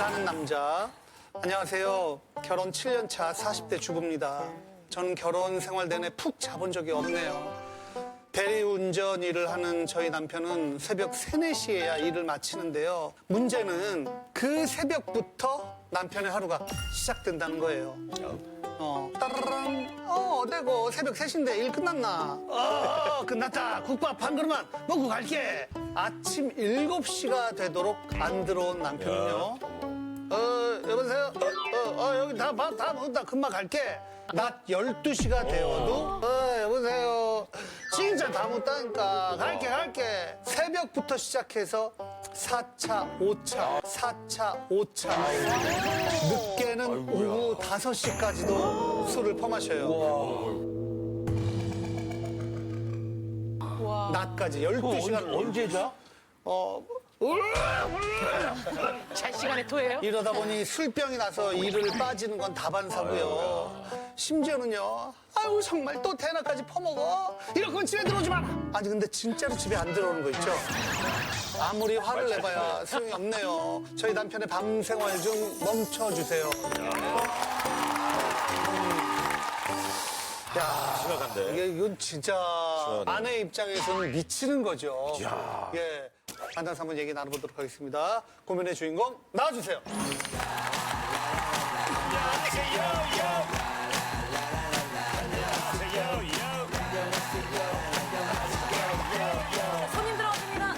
일하는 남자. 안녕하세요. 결혼 7년 차 40대 주부입니다. 저는 결혼 생활 내내 푹 자본 적이 없네요. 대리운전 일을 하는 저희 남편은 새벽 3, 4시에야 일을 마치는데요. 문제는 그 새벽부터 남편의 하루가 시작된다는 거예요. 따라랑, 어디고 새벽 3시인데 일 끝났나? 끝났다. 국밥 한 그릇만 먹고 갈게. 아침 7시가 되도록 안 들어온 남편은요. 여보세요? 여기 다 먹었다. 금방 갈게. 낮 12시가 되어도, 여보세요? 진짜 다 못다니까. 갈게. 새벽부터 시작해서 4차, 5차. 늦게는 오후 5시까지도 술을 퍼마셔요. 낮까지 12시간. 언제 자? 잘 시간에 토해요? 이러다 보니 술병이 나서 일을 빠지는 건 다반사고요. 심지어는요. 아유 정말 또 대낮까지 퍼먹어. 이럴 거면 집에 들어오지 마라. 아니 근데 진짜로 집에 안 들어오는 거 있죠. 아무리 화를 내봐야 소용이 없네요. 저희 남편의 밤 생활 좀 멈춰주세요. 심각한데. 이건 진짜 아내 입장에서는 미치는 거죠. 예, 만나서 한번 얘기 나눠보도록 하겠습니다. 고민의 주인공 나와주세요. 손님 들어왔습니다.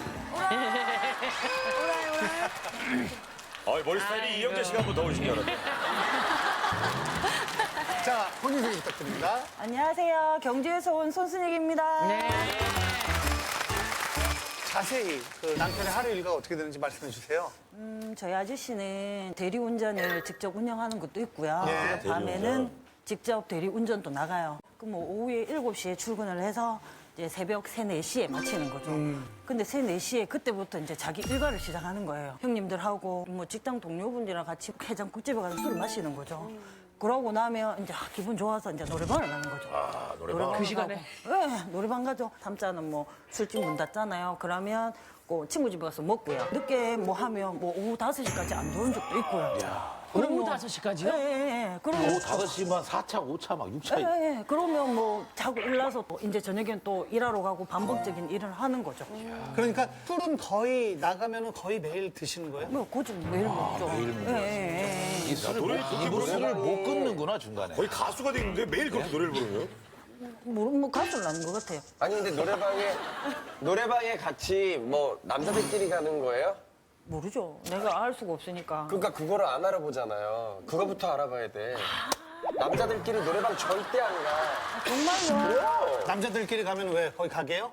머리 스타일이 이영재 씨가 한번 더 오신 줄 알았네. 자, 본인 소개 부탁드립니다. 안녕하세요. 경주에서 온 손순익입니다. 네. 자세히 그 남편의 하루 일과가 어떻게 되는지 말씀해 주세요. 저희 아저씨는 대리운전을 직접 운영하는 것도 있고요. 네, 그리고 밤에는 직접 대리운전도 나가요. 그럼 뭐 오후에 7시에 출근을 해서 이제 새벽 3, 4시에 마치는 거죠. 근데 3, 4시에 그때부터 이제 자기 일과를 시작하는 거예요. 형님들하고 뭐 직장 동료분들이랑 같이 해장국집에 가서 술을 마시는 거죠. 그러고 나면 이제 기분 좋아서 이제 노래방을 가는 거죠. 노래방. 그 시간에? 네, 노래방 가죠. 잠자는 뭐 술집 문 닫잖아요. 그러면 그 친구 집에 가서 먹고요. 늦게 뭐 하면 뭐 오후 5시까지 안 들어온 적도 있고요. 오후 5시까지요? 예. 그럼 오후 5시만 4차, 5차, 막 6차. 예. 그러면 뭐 자고 일어나서 또 이제 저녁엔 또 일하러 가고 반복적인 일을 하는 거죠. 그러니까 술은 거의 나가면은 거의 매일 드시는 거예요? 뭐 고주 매일 먹죠. 매일 먹죠. 이 술을 못 끊는구나, 중간에. 거의 가수가 되겠는데 매일 그렇게 노래를 부르면? 뭐 가수를 하는 것 같아요. 아니 근데 노래방에 같이 뭐 남자들끼리 가는 거예요? 모르죠. 내가 알 수가 없으니까. 그러니까 그거를 안 알아보잖아요. 그거부터 알아봐야 돼. 남자들끼리 노래방 절대 안 가. 정말요? 남자들끼리 가면 왜? 거기 가게요?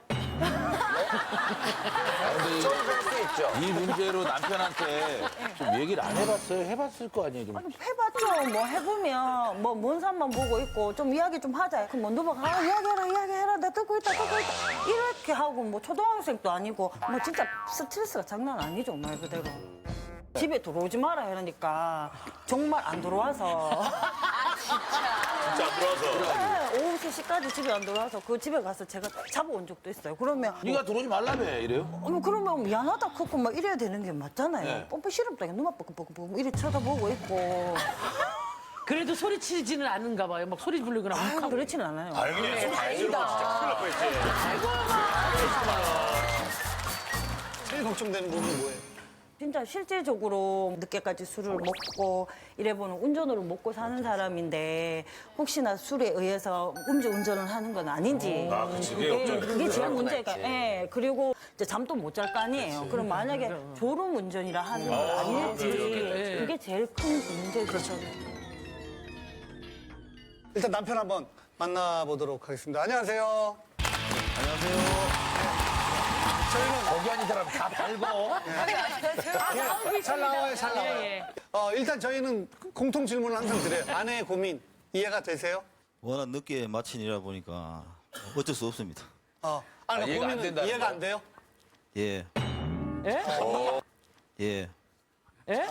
좀 갈 수 있죠. 이 문제로 남편한테 좀 얘기를 안 해봤어요? 해봤을 거 아니에요? 좀. 해봤죠. 뭐 해보면 뭐 먼 산만 보고 있고 좀 이야기 좀 하자. 그럼 먼저가 이야기해라. 나 듣고 있다. 이렇게 하고 뭐 초등학생도 아니고 뭐 진짜 스트레스가 장난 아니죠. 말 그대로. 집에 들어오지 마라 이러니까 정말 안 들어와서 진짜 안 들어와서. 네, 오후 3시까지 집에 안 들어와서 그 집에 가서 제가 잡아온 적도 있어요. 그러면 네가 들어오지 말라며, 이래요? 그러면 미안하다 크고 막 이래야 되는 게 맞잖아요. 네. pom프 시럽도 눈만 뻐끔뻐끔 이래 쳐다보고 있고. 그래도 소리치지는 않은가 봐요. 막 소리 부르거나 아유, 욱하고. 그렇지는 않아요. 다행이네. 다행이다. 진짜 큰일 날 뻔했지. 제일 걱정되는 부분은 뭐예요? 진짜 실질적으로 늦게까지 술을 먹고 이래보는 운전으로 먹고 사는 사람인데 혹시나 술에 의해서 음주운전을 하는 건 아닌지 그치. 그게 그게 제일 문제가 예 그리고 이제 잠도 못 잘 거 아니에요. 그럼 만약에 졸음 운전이라 하는 건 아닐지 그게 제일 큰 문제죠. 그렇죠. 일단 남편 한번 만나보도록 하겠습니다. 안녕하세요. 거기 아닌 사람 다 밟어. 잘 나와요. 예. 일단 저희는 공통 질문을 항상 드려요. 아내의 고민 이해가 되세요? 워낙 늦게 마친 일이라 보니까 어쩔 수 없습니다. 아내 이해가 안 고민은 된다는 이해가 거야? 안 돼요? 예. 예? 예. 예?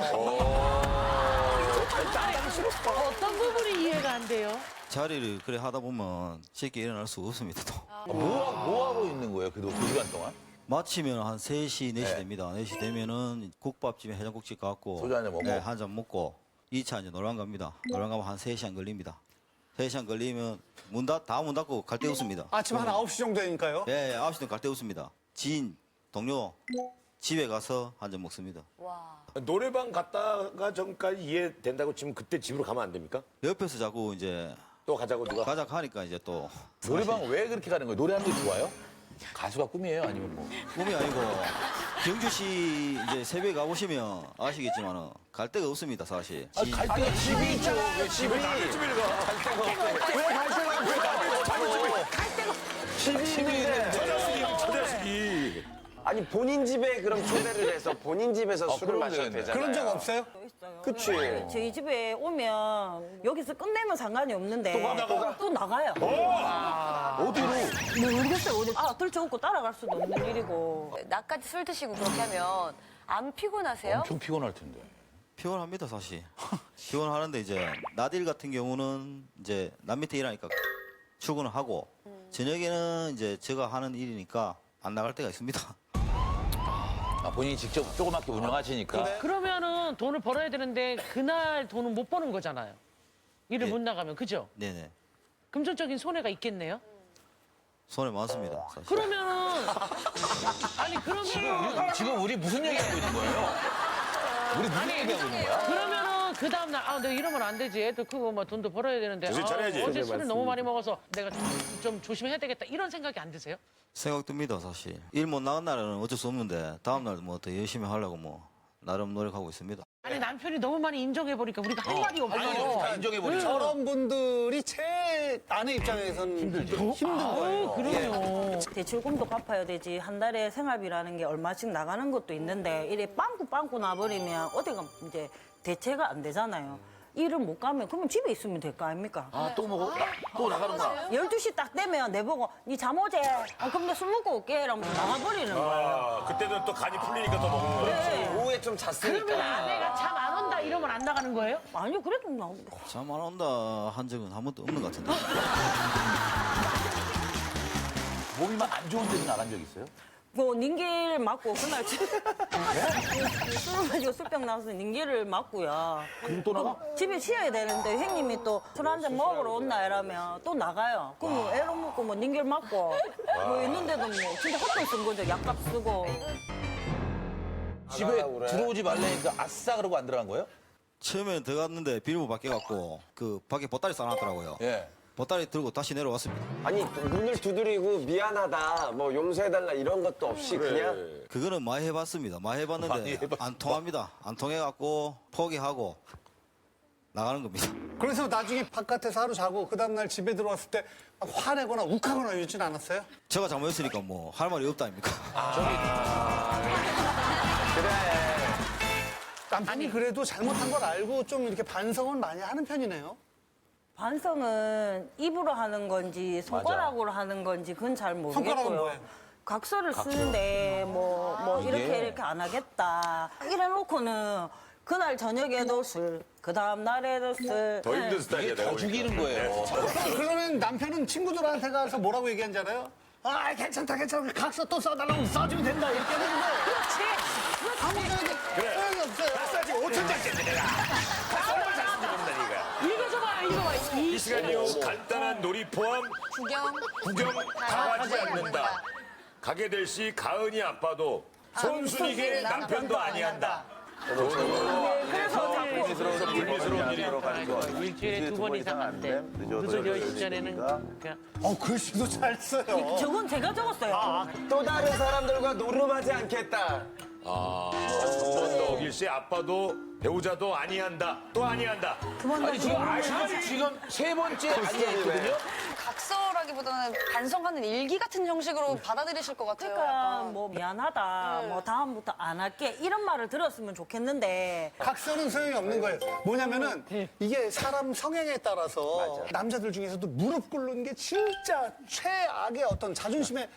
어떤 부분이 이해가 안 돼요? 자리를 그래 하다 보면 쉽게 일어날 수 없습니다. 또. 뭐 하고 있는 거예요, 그래도 2시간 동안? 마치면 한 3시, 4시 됩니다. 4시 되면은 국밥집에 해장국집 가고 소주 한잔 먹고. 네, 한 잔 먹고 2차 이제 노래방 갑니다. 노래방 가면 한 3시간 걸립니다. 3시간 걸리면 다 문 닫고 갈 데 없습니다. 아침 한 9시 정도 되니까요. 네, 9시는 갈 데 없습니다. 지인, 동료 집에 가서 한 잔 먹습니다. 노래방 갔다가 전까지 이해된다고 지금 그때 집으로 가면 안 됩니까? 옆에서 자꾸 이제 또 가자고 누가? 가자 하니까 이제 또 노래방 왜 그렇게 가는 거예요? 노래하는 게 좋아요? 가수가 꿈이에요? 아니면 뭐? 꿈이 아니고 경주시 이제 새벽에 가보시면 아시겠지만 갈 데가 없습니다, 사실. 갈 때가 집이 있죠. 왜 집이? 남의 집을 가. 저 자식이. 아니 본인 집에 그럼 초대를 해서 본인 집에서 술을 그러면 마셔도 되겠네. 되잖아요. 그런 적 없어요? 그치. 저희 집에 오면 여기서 끝내면 상관이 없는데 또 나가요. 어디로? 모르겠어요. 어디 들쳐 없고 따라갈 수도 없는 일이고. 낮까지 술 드시고 그렇게 하면 안 피곤하세요? 엄청 피곤할 텐데. 피곤합니다, 사실. 피곤하는데 이제 낮일 같은 경우는 이제 남 밑에 일하니까 출근을 하고 저녁에는 이제 제가 하는 일이니까 안 나갈 때가 있습니다. 아, 본인이 직접 조그맣게 운영하시니까. 그러면은 돈을 벌어야 되는데 그날 돈을 못 버는 거잖아요. 일을 예. 못 나가면 그죠? 네네. 금전적인 손해가 있겠네요. 손해 많습니다, 사실. 그러면은 아니 그러면 지금 우리 무슨 얘기하고 있는 거예요? 우리 무슨 얘기하고 있는 거야? 그러면은 그 다음 날 내가 이러면 안 되지. 애들 그거 뭐 돈도 벌어야 되는데 정신 차려야지. 어제 술을 너무 많이 먹어서 내가 좀 조심해야 되겠다. 이런 생각이 안 드세요? 생각 듭니다, 사실. 일 못 나간 날은 어쩔 수 없는데 다음 날 뭐 더 열심히 하려고 뭐 나름 노력하고 있습니다. 아니 남편이 너무 많이 인정해 보니까 우리가 할 말이 없어. 인정해버리죠. 저런 분들이 제 아내 입장에서는 힘든 거예요. 그럼요. 대출금도 갚아야 되지. 한 달에 생활비라는 게 얼마씩 나가는 것도 있는데 이래 빵꾸 나버리면 어디가 이제 대체가 안 되잖아요. 일을 못 가면 그러면 집에 있으면 될 거 아닙니까? 아, 또 먹어? 또 나가는 거야? 12시 딱 되면 내보고 니 잠 오제? 그럼 나 술 먹고 올게. 이러면 나가버리는 거예요. 아, 그때는 또 간이 풀리니까 더 먹는 거야. 오후에 좀 그러면 잤으니까. 아내가 잠 안 온다 이러면 안 나가는 거예요? 아니요, 그래도 잠 안 온다 한 적은 한 번도 없는 것 같은데. 몸이 막 안 좋은 데서 나간 적 있어요? 뭐 닌길 맞고 그날 술 마시고 술병 나와서 닌길을 맞고요. 그럼 또 나가? 집에 쉬어야 되는데 형님이 또 술 한 잔 먹으러 온다 이러면 또 나가요. 그럼 뭐 애로 먹고 뭐 닌길 맞고 뭐 있는데도 뭐 진짜 헛돈 쓴 거죠. 약값 쓰고. 집에 그래. 들어오지 말라니까 아싸 그러고 안 들어간 거예요? 처음에는 들어갔는데 비밀번호 바뀌어갖고 그 밖에 보따리 싸놨더라고요. 예. 보따리 들고 다시 내려왔습니다. 아니 문을 두드리고 미안하다 뭐 용서해달라 이런 것도 없이 그냥 그거는 많이 해봤습니다. 많이 해봤는데 많이 해봤습니다. 안 통합니다. 안 통해갖고 포기하고 나가는 겁니다. 그래서 나중에 바깥에서 하루 자고 그 다음날 집에 들어왔을 때 막 화내거나 욱하거나 이러진 않았어요? 제가 잘못했으니까 뭐 할 말이 없다 아닙니까? 남편이 그래도 잘못한 걸 알고 좀 이렇게 반성은 많이 하는 편이네요. 반성은 입으로 하는 건지 손가락으로 하는 건지 그건 잘 손가락은 모르겠고요. 뭐예요? 각서를 쓰는데 뭐 이렇게 안 하겠다. 이래놓고는 그날 저녁에도 술, 그 다음 날에도 술. 더 힘든 스타일이야, 이게 내가 더 보니까. 죽이는 거예요. 그러면 남편은 친구들한테 가서 뭐라고 얘기한지 알아요? 아, 괜찮다. 각서 또 써달라고 써주면 된다. 이렇게 하는 거예요. 그렇지. 아무 소용이 없어요. 마사지 5천장짜리 내가. 쌀만 잘 쓰는 겁니다, 읽어줘봐요. 이 시간요 간단한 놀이 포함 구경 다 하지 않는다. 가게 될 시 가은이 아빠도 손순이게 남편도 아니한다. 그래서 자꾸 불미스러운 일이 일주일에 2번 이상 안 돼. 늦어 10시 전에는 그냥 글씨도 잘 써요. 저건 제가 적었어요. 또 다른 사람들과 노름하지 않겠다. 한 번 더 어길 시 아빠도 배우자도 아니한다. 또 아니한다. 아니, 지금 세 번째 아니야 있거든요? 각서라기보다는 반성하는 일기 같은 형식으로 받아들이실 것 같아요. 그러니까 약간. 뭐 미안하다, 뭐 다음부터 안 할게 이런 말을 들었으면 좋겠는데 각서는 소용이 없는 거예요. 뭐냐면은 이게 사람 성향에 따라서 남자들 중에서도 무릎 꿇는 게 진짜 최악의 어떤 자존심에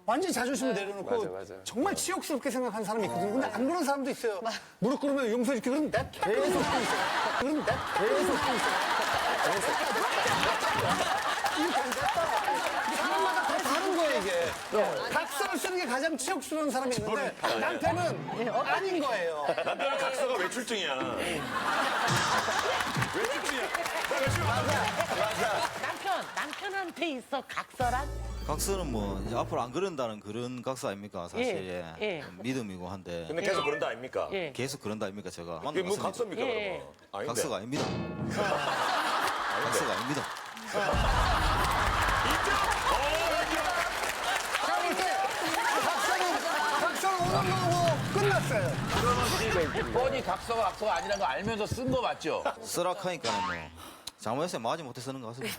완전히 자존심을 내려놓고 맞아. 정말 치욕스럽게 생각하는 사람이 있거든요. 근데 안 그런 사람도 있어요. 무릎 꿇으면 용서해줄게. 그럼 내 계속 꿇고 있어요. 그럼 내 계속 꿇고 있어요. 이렇게 안 됐다. 사람마다 다 다른 거예요, 이게. 각서를 각서를 쓰는 게 가장 치욕스러운 사람이 있는데 남편은 아닌 거예요. 남편은 각서가 외출증이야. 외출증이야. 나 외출 맞아. 남편한테 있어 각서란? 각서는 뭐 이제 앞으로 안 그런다는 그런 각서 아닙니까 사실. 예, 예. 믿음이고 한데 근데 계속 그런다 아닙니까? 예. 계속 그런다 아닙니까 제가. 이게 뭐 맞습니다. 각서입니까 예. 그러면? 아닌데. 각서가 아닙니다. 각서가 아닙니다. 제가 볼 때 각서는 오는 거고 끝났어요. 뻔히 각서가 아니라는 거 알면서 쓴 거 맞죠? 쓰락하니까 뭐 잘못했어요. 마지 못해 쓰는 것 같습니다.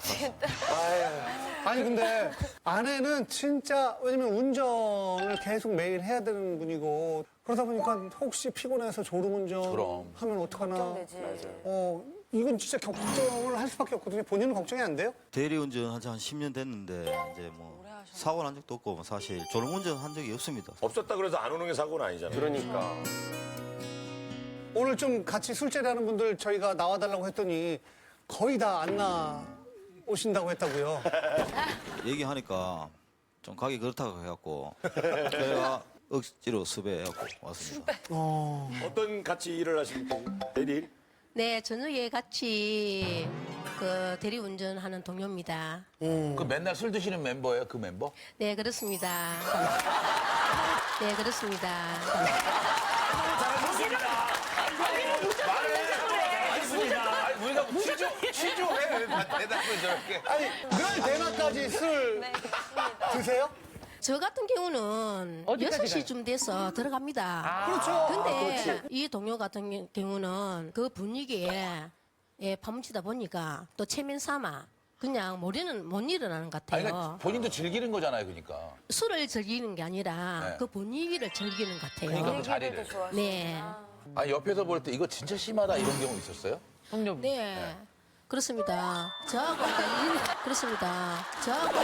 아니 근데 아내는 진짜 왜냐면 운전을 계속 매일 해야 되는 분이고 그러다 보니까 혹시 피곤해서 졸음운전 그럼. 하면 어떡하나. 걱정되지. 이건 진짜 걱정을 할 수밖에 없거든요. 본인은 걱정이 안 돼요? 대리운전 한 10년 됐는데 이제 뭐 사고 난 적도 없고 사실 졸음운전 한 적이 없습니다. 없었다 그래서 안 오는 게 사고는 아니잖아요. 그러니까. 오늘 좀 같이 술자리하는 분들 저희가 나와달라고 했더니 거의 다 안 나오신다고 했다고요. 얘기하니까 좀 가기 그렇다고 해갖고 제가 억지로 수배해갖고 왔습니다. 어떤 같이 일을 하십니까? 대리? 네, 저녁에 같이 그 대리운전하는 동료입니다. 그 맨날 술 드시는 멤버예요, 그 멤버? 네, 그렇습니다. 네, 그렇습니다. 아니, 우리가 취조해. 대답을 저렇게. 아니 늘 대낮까지 술 드세요? 저 같은 경우는 어디까지 6시쯤 돼서 들어갑니다. 그렇죠. 근데 이 동료 같은 경우는 그 분위기에 파묻히다 보니까 또 체면 삼아 그냥 머리는 못 일어나는 것 아니, 같아요. 그러니까 본인도 즐기는 거잖아요, 그러니까. 술을 즐기는 게 아니라 네. 그 분위기를 즐기는 것 같아요. 그러니까 그 자리를. 네. 아니, 옆에서 볼 때 이거 진짜 심하다 이런 경우 있었어요? 동료. 네. 그렇습니다. 저하고 그렇습니다. 저하고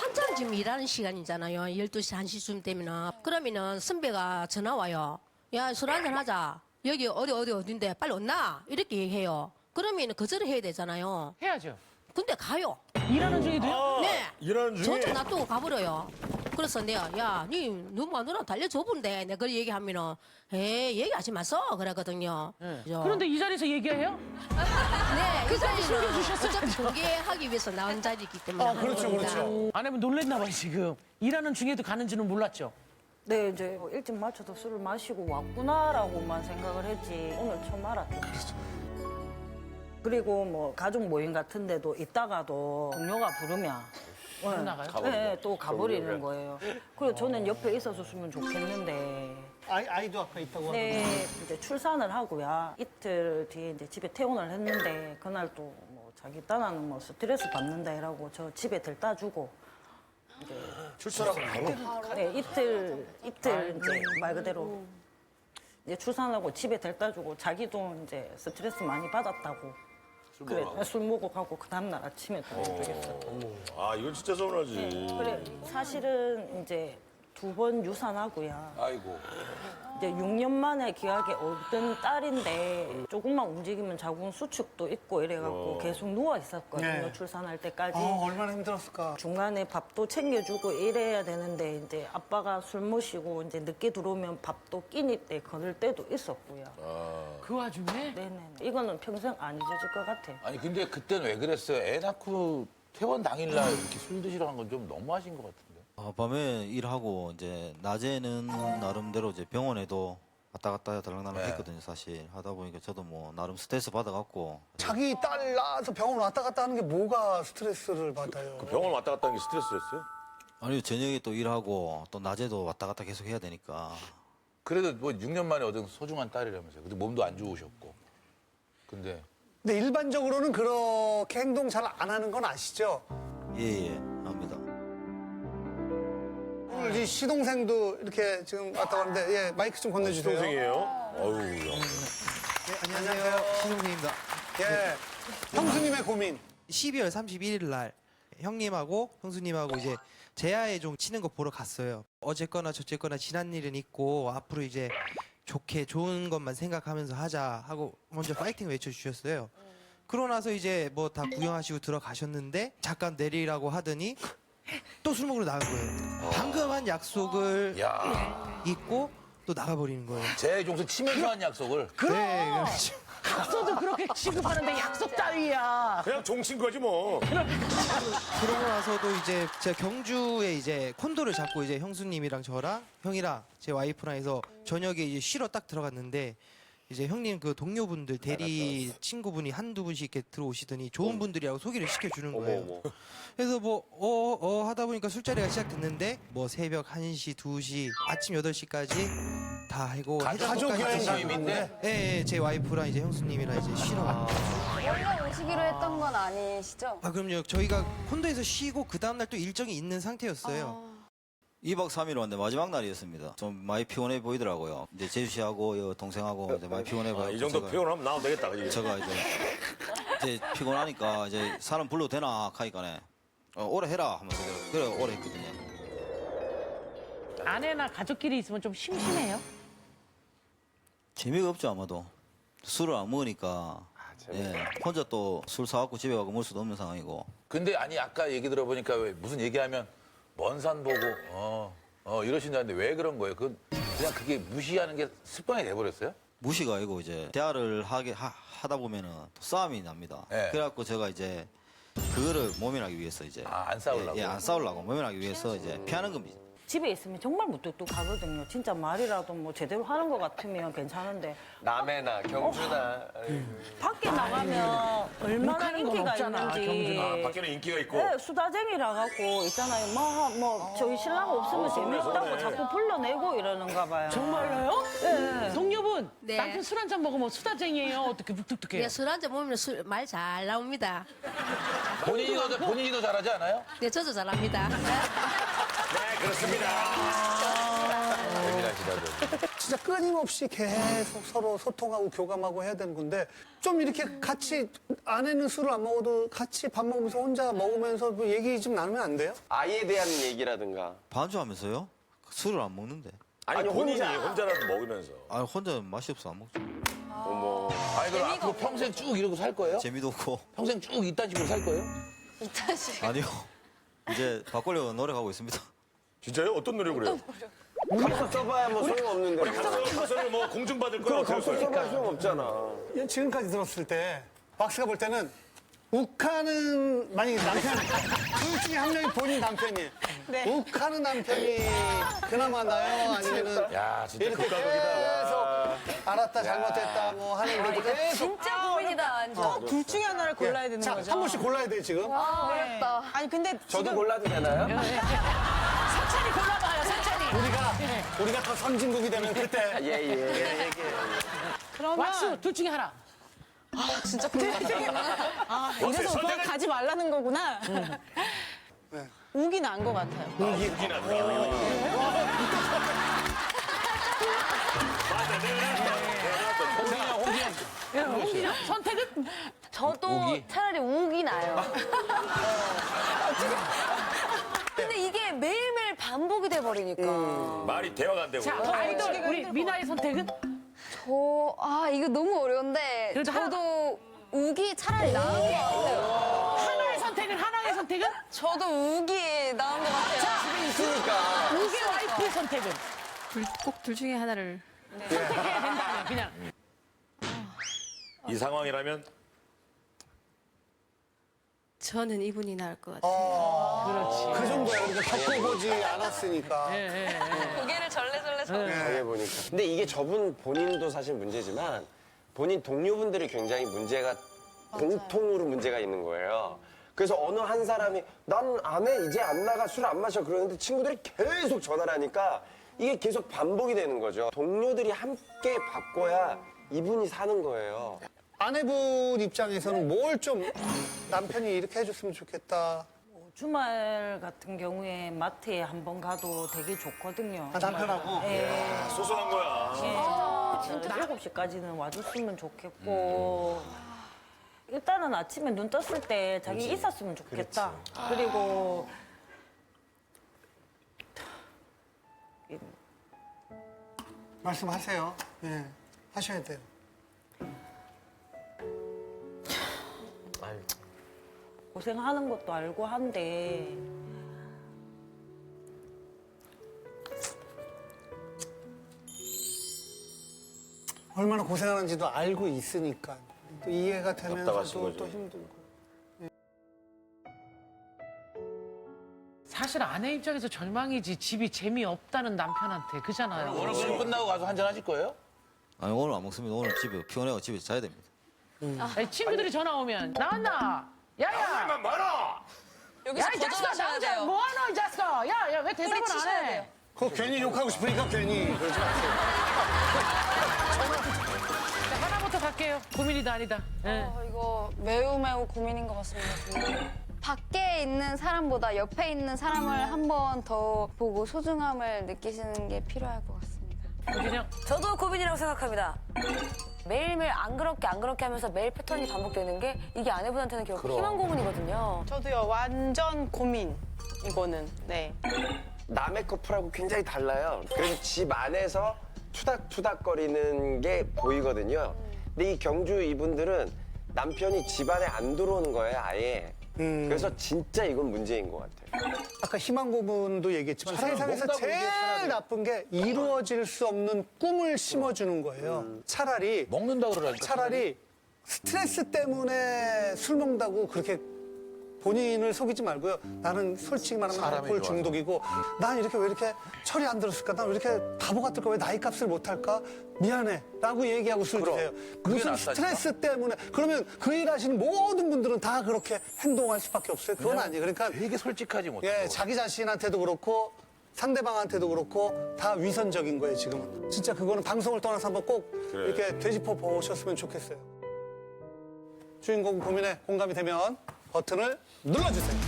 한참 지금 일하는 시간이잖아요. 12시, 1시쯤 되면은. 그러면은 선배가 전화 와요. 야, 술 한잔 하자. 여기 어딘데 빨리 온나? 이렇게 얘기해요. 그러면 거절을 해야 되잖아요. 해야죠. 근데 가요. 일하는 중에도요? 네. 일하는 중에 저쪽 놔두고 가버려요. 그래서 내가 야, 니 너무 마누라 달려줘본데 내가 그 얘기하면은 에이 얘기하지 마소 그러거든요. 그죠? 그런데 이 자리에서 얘기해요? 네, 그 자리 신경 자리는 주셨어야죠. 어차피 공개하기 위해서 나온 자리이기 때문에 하는 그렇죠, 겁니다. 그렇죠. 아내분 놀랬나 봐요, 지금. 일하는 중에도 가는지는 몰랐죠? 네, 이제 일찍 맞춰서 술을 마시고 왔구나라고만 생각을 했지 오늘 처음 알았죠. 그리고 뭐 가족 모임 같은 데도 있다가도 동료가 부르면 나가요? 네, 또 가버리는 거예요. 그리고 저는 옆에 있었으면 좋겠는데 아이도 아까 있다고 하는데. 네, 이제 출산을 하고요. 이틀 뒤에 이제 집에 퇴원을 했는데 그날 또 뭐 자기 딴하는 뭐 스트레스 받는다 이라고 저 집에 들다 주고 출산하고 바로 네, 이틀 이제 말 그대로 이제 출산하고 집에 데려다 주고 자기도 이제 스트레스 많이 받았다고. 그래, 술 먹고 가고 그 다음날 아침에 도착했어요. 아 이건 진짜 서운하지. 그래, 사실은 이제 2번 유산하고요. 아이고. 이제 6년 만에 귀하게 얻은 딸인데 조금만 움직이면 자궁 수축도 있고 이래갖고 계속 누워 있었거든요. 네. 출산할 때까지. 얼마나 힘들었을까. 중간에 밥도 챙겨주고 이래야 되는데 이제 아빠가 술 마시고 이제 늦게 들어오면 밥도 끼니 때 거늘 때도 있었고요. 그 와중에? 네네. 이거는 평생 안 잊어질 것 같아요. 아니, 근데 그때는 왜 그랬어요? 애 낳고 퇴원 당일날 이렇게 술 드시라는 건 좀 너무하신 것 같은데. 밤에 일하고 이제 낮에는 나름대로 이제 병원에도 왔다 갔다 달랑달랑 네. 했거든요 사실. 하다 보니까 저도 뭐 나름 스트레스 받아갖고 자기 딸 낳아서 병원 왔다 갔다 하는 게 뭐가 스트레스를 받아요? 병원 왔다 갔다 하는 게 스트레스였어요? 아니 저녁에 또 일하고 또 낮에도 왔다 갔다 계속 해야 되니까. 그래도 뭐 6년 만에 얻은 소중한 딸이라면서요. 근데 몸도 안 좋으셨고. 근데 근데 일반적으로는 그렇게 행동 잘 안 하는 건 아시죠? 예예 합니다. 오늘 이 시동생도 이렇게 지금 왔다고 하는데 예, 마이크 좀 건네주세요. 동생이에요? 어유 야. 안녕하세요. 신용민입니다. 예, 형수님의 고민. 12월 31일 날 형님하고 형수님하고 이제 제야의 종 치는 거 보러 갔어요. 어쨌거나 저쨌거나 지난 일은 있고 앞으로 이제 좋게 좋은 것만 생각하면서 하자 하고 먼저 파이팅 외쳐주셨어요. 그러고 나서 이제 뭐 다 구경하시고 들어가셨는데 잠깐 내리라고 하더니 또 술 먹으러 나간 거예요. 방금 한 약속을 야, 잊고 또 나가버리는 거예요. 제 종수 치면서 한 약속을. 네, 그렇죠. 약속도 그렇게 취급하는데 약속 따위야. 그냥 종친 거지 뭐. 그러고 나서도 이제 제가 경주에 이제 콘도를 잡고 이제 형수님이랑 저랑 형이랑 제 와이프랑 해서 저녁에 이제 쉬러 딱 들어갔는데 이제 형님 그 동료분들 대리 친구분이 한두 분씩 이렇게 들어오시더니 좋은 분들이라고 소개를 시켜주는 거예요. 그래서 뭐 하다 보니까 술자리가 시작됐는데 뭐 새벽 1시, 2시, 아침 8시까지 다 하고 가족 여행 모임인데? 예, 제 와이프랑 이제 형수님이랑 이제 쉬러 갔어요. 원래 오시기로 했던 건 아니시죠? 아 그럼요. 저희가 콘도에서 쉬고 그 다음날 또 일정이 있는 상태였어요. 2박 3일 왔는데 마지막 날이었습니다. 좀 많이 피곤해 보이더라고요. 이제 재주 씨하고 동생하고 이제 많이 피곤해 보여. 이 정도 표현하면 나오면 되겠다. 그지? 제가 이제 피곤하니까 이제 사람 불러도 되나 하니까네. 오래 해라 하면서 그래 오래 했거든요. 아내나 가족끼리 있으면 좀 심심해요? 재미가 없죠 아마도. 술을 안 먹으니까 예, 혼자 또 술 사갖고 집에 가고 먹을 수도 없는 상황이고. 근데 아니 아까 얘기 들어보니까 왜 무슨 얘기하면 먼 산 보고 이러신다는데 왜 그런 거예요? 그냥 그게 무시하는 게 습관이 돼버렸어요? 무시가 아니고 이제 대화를 하다 보면은 또 싸움이 납니다. 네. 그래갖고 제가 이제 그거를 모면하기 위해서 이제 안 싸우려고? 안 싸우려고 모면하기 위해서 이제 피하는 겁니다. 집에 있으면 정말 무뚝뚝하거든요. 진짜 말이라도 뭐 제대로 하는 것 같으면 괜찮은데 남해나 경주나 밖에 나가면 얼마나 욕하는 건 인기가 없잖아, 있는지. 경주는. 밖에는 인기가 있고. 네, 수다쟁이라 갖고 있잖아요. 뭐 저희 신랑 없으면 재밌다고 자꾸 불러내고 이러는가 봐요. 정말로요? 네. 동료분, 네. 남편 술 한 잔 먹으면 수다쟁이에요. 어떻게 묵뚝뚝해요? 네, 술 한잔 먹으면 말 잘 나옵니다. 본인이 더 잘하지 않아요? 네, 저도 잘합니다. 네, 그렇습니다. 예민하시다고. 진짜 끊임없이 계속 서로 소통하고 교감하고 해야 되는 건데 좀 이렇게 같이 아내는 술을 안 먹어도 같이 밥 먹으면서 혼자 먹으면서 뭐 얘기 좀 나누면 안 돼요? 아이에 대한 얘기라든가. 반주하면서요? 술을 안 먹는데. 아니, 본인이 혼자라도 먹으면서. 아 혼자 맛이 없어 안 먹죠. 어머. 아니 그럼 앞으로 평생 쭉 이러고 살 거예요? 재미도 없고. 평생 쭉 이딴 식으로 살 거예요? 아니요. 이제 바꾸려고 노력하고 있습니다. 진짜요? 어떤 노력을 해요? 각서 써봐야 뭐 소용없는데. 각서를 뭐 공중받을 거야. 그럼 각서 써봐야 소용없잖아. 지금까지 들었을 때 박씨가 볼 때는 욱하는 만약에 남편 둘 중에 한 명이 본인 남편이에요. 욱하는 남편이 그나마 나요? 아니면은 야 진짜 이렇게 계속 알았다 잘못했다 뭐 하는 게 계속 진짜 고민이다, 완전. 둘 중에 하나를 골라야 되는 자, 거죠. 한 번씩 골라야 돼 지금. 어렵다. 아니 근데 저도 지금 골라도 되나요? 천천히 골라봐요, 천천히. 우리가 더 선진국이 되면 그때 예. 그러면 왁스, 둘 중에 하나. 진짜 고민이다. 아, 이래서 오빠가 가지 말라는 거구나. 네. 우기 난 것 같아요. 웃긴 한다. 홍진영, 선택은? 저도 우기? 차라리 우기 나요. 근데 이게 매일매일 반복이 돼버리니까. 말이 대화가 안 되고. 자, 아이돌, 우리 미나의 선택은? 이거 너무 어려운데. 그래도 저도 우기 차라리 나은 것 같아요. 하나의 선택은? 하나의 선택은? 저도 우기 나은 것 같아요. 우기 와이프의 선택은? 꼭 둘 중에 하나를. 선택해야 된다면, 그냥. 이 상황이라면 저는 이분이 나을 것 같아요. 그 정도야 우리가 겪어보지 않았으니까. 고개를 절레절레 당해보니까. 근데 이게 저분 본인도 사실 문제지만 본인 동료분들이 굉장히 문제가 공통으로 문제가 있는 거예요. 그래서 어느 한 사람이 난 안 해, 이제 안 나가, 술 안 마셔 그러는데 친구들이 계속 전화를 하니까 이게 계속 반복이 되는 거죠. 동료들이 함께 바꿔야 이분이 사는 거예요. 아내분 입장에서는 뭘 좀 남편이 이렇게 해줬으면 좋겠다. 주말 같은 경우에 마트에 한번 가도 되게 좋거든요. 남편하고? 예. 소소한 거야. 진짜 7시까지는 와줬으면 좋겠고 일단은 아침에 눈 떴을 때 자기 있었으면 좋겠다. 그리고 말씀하세요. 예, 하셔야 돼요. 고생하는 것도 알고 한데 얼마나 고생하는지도 알고 있으니까 또 이해가 답답하신 되면서도 거지. 또 힘들고. 사실 아내 입장에서 절망이지 집이 재미없다는 남편한테 그잖아요. 오늘 술 끝나고 가서 한잔 하실 거예요? 아니 오늘 안 먹습니다. 오늘 집에 피곤해서 집에 자야 됩니다. 아니, 친구들이 전화 오면 나왔나? 야야! 만 많아. 여기서 야, 이 자식아, 거절하셔야 나오자! 돼요. 뭐하노, 이 자식아! 야, 왜 대답을 뿌리치셔야 안 해? 돼요. 그거 괜히 욕하고 싶으니까 괜히 그러지 마세요. 자, 하나부터 갈게요. 고민이다, 아니다. 예. 이거 매우 고민인 것 같습니다. 밖에 있는 사람보다 옆에 있는 사람을 한 번 더 보고 소중함을 느끼시는 게 필요할 것 같습니다. 그냥 저도 고민이라고 생각합니다. 매일매일 안 그렇게 하면서 매일 패턴이 반복되는 게 이게 아내분한테는 결국 희망 고문이거든요. 저도요, 완전 고민. 이거는, 네. 남의 커플하고 굉장히 달라요. 그래서 집 안에서 투닥투닥거리는 게 보이거든요. 근데 이 경주 이분들은 남편이 집 안에 안 들어오는 거예요, 아예. 그래서 진짜 이건 문제인 것 같아요. 아까 희망 고문도 얘기했지만 세상에서 먹는다고 제일 이게 차라리. 나쁜 게 이루어질 수 없는 꿈을 심어주는 거예요. 차라리 먹는다 그러라니까. 차라리 스트레스 때문에 술 먹는다고 그렇게 본인을 속이지 말고요. 나는 솔직히 말하면 사람이 알코올 좋아서. 중독이고 난 이렇게 왜 이렇게 철이 안 들었을까? 난 왜 이렇게 바보 같을까? 왜 나이 값을 못할까? 미안해 라고 얘기하고 술 드세요. 무슨 낫다니까. 스트레스 때문에 그러면 그 일 하시는 모든 분들은 다 그렇게 행동할 수밖에 없어요. 그건 아니에요. 그러니까 되게 솔직하지 못해. 예, 자기 자신한테도 그렇고 상대방한테도 그렇고 다 위선적인 거예요, 지금은. 진짜 그거는 방송을 떠나서 한번 꼭 이렇게 되짚어 보셨으면 좋겠어요. 주인공 고민에 공감이 되면 버튼을 눌러주세요.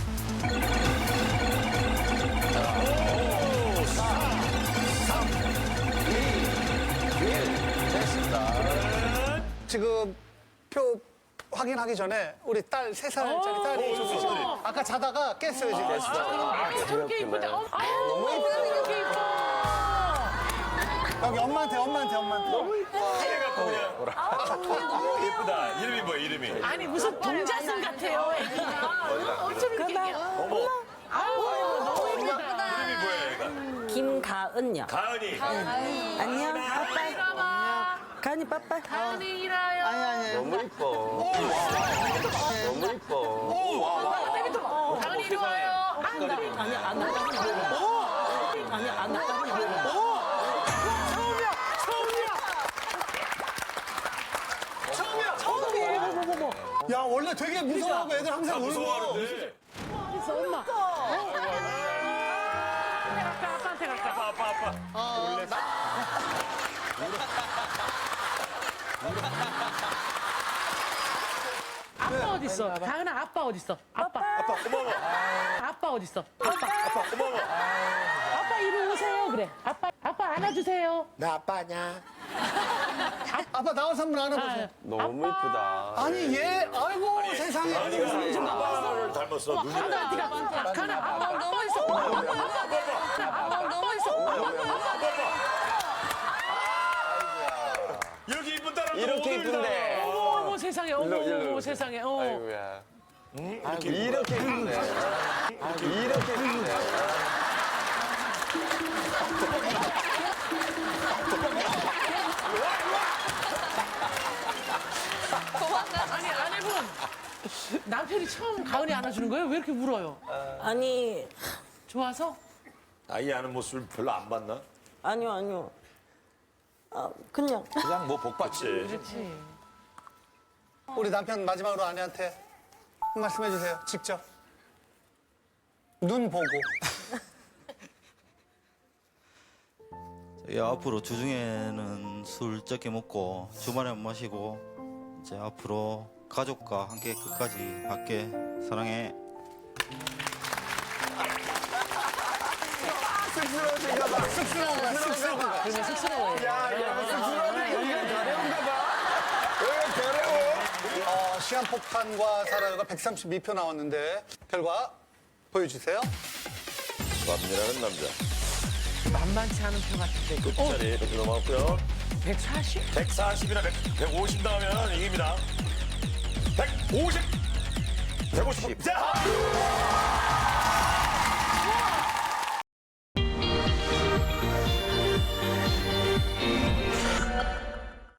지금 표 확인하기 전에 우리 딸 3살짜리 딸이 좀 지금 아까 자다가 깼어요, 지금. 아니, 저렇게 이쁘다. 너무 이쁘다. 이렇게 이뻐. 여기 엄마한테. 얘가 그냥 예쁘다. 이름이 뭐야, 이름이? 아니, 무슨 동자승 같아요, 애기가. 어쩜 이렇게. 어머. 아우, 너무 이쁘다. 이름이 뭐야, 얘가? 김가은요. 가은이. 안녕. 가은이 빠빠. 가은이 일어요. 너무 이뻐. 너무 이뻐. 가은이 이리 와요. 야, 원래 되게 무서워하고 애들 항상 울고. 무서워하는데. 있어, 엄마. 아빠한테 갈까? 아빠. 아빠 어딨어? 가은아, 아빠 어딨어? 아빠. 아빠, 고마워. 아빠 어딨어? 아빠. 아빠, 고마워. 아빠 이리 오세요. 그래. 아빠 안아주세요. 나 아빠냐? 아빠 나와서 한번 안아보세요. 너무 이쁘다. 아니, 얘, 아이고, 세상에. 아빠를 닮았어. 눈이. 가은아, 아빠 너무 있어. 너무 있어. 이렇게 이쁜 딸한테 이렇게 이쁜데. 어머 세상에. 어머 일로. 세상에. 아이고야. 이렇게 이쁜데. 이렇게 이쁜데. 아니 아내분 남편이 처음 가은이 안아주는 거예요? 왜 이렇게 울어요? 아니, 좋아서? 아이 하는 모습을 별로 안 봤나? 아니요. 그냥. 그냥 뭐 복받지. 그렇지. 우리 남편 마지막으로 아내한테 한 말씀 해주세요. 직접. 눈 보고. 예, 앞으로 주중에는 술 적게 먹고 주말에 안 마시고 이제 앞으로 가족과 함께 끝까지 할게. 사랑해. 쑥스러운 거야, 쑥스러운 거야. 그러면 쑥스러워요. 시한폭탄과 살아요가 132표 나왔는데 결과 보여주세요. 남이라는 남자. 만만치 않은 표 같은데. 끝자리 이렇게 넘어갔고요. 140? 140이나 150 나오면 이깁니다. 150! 150! 자!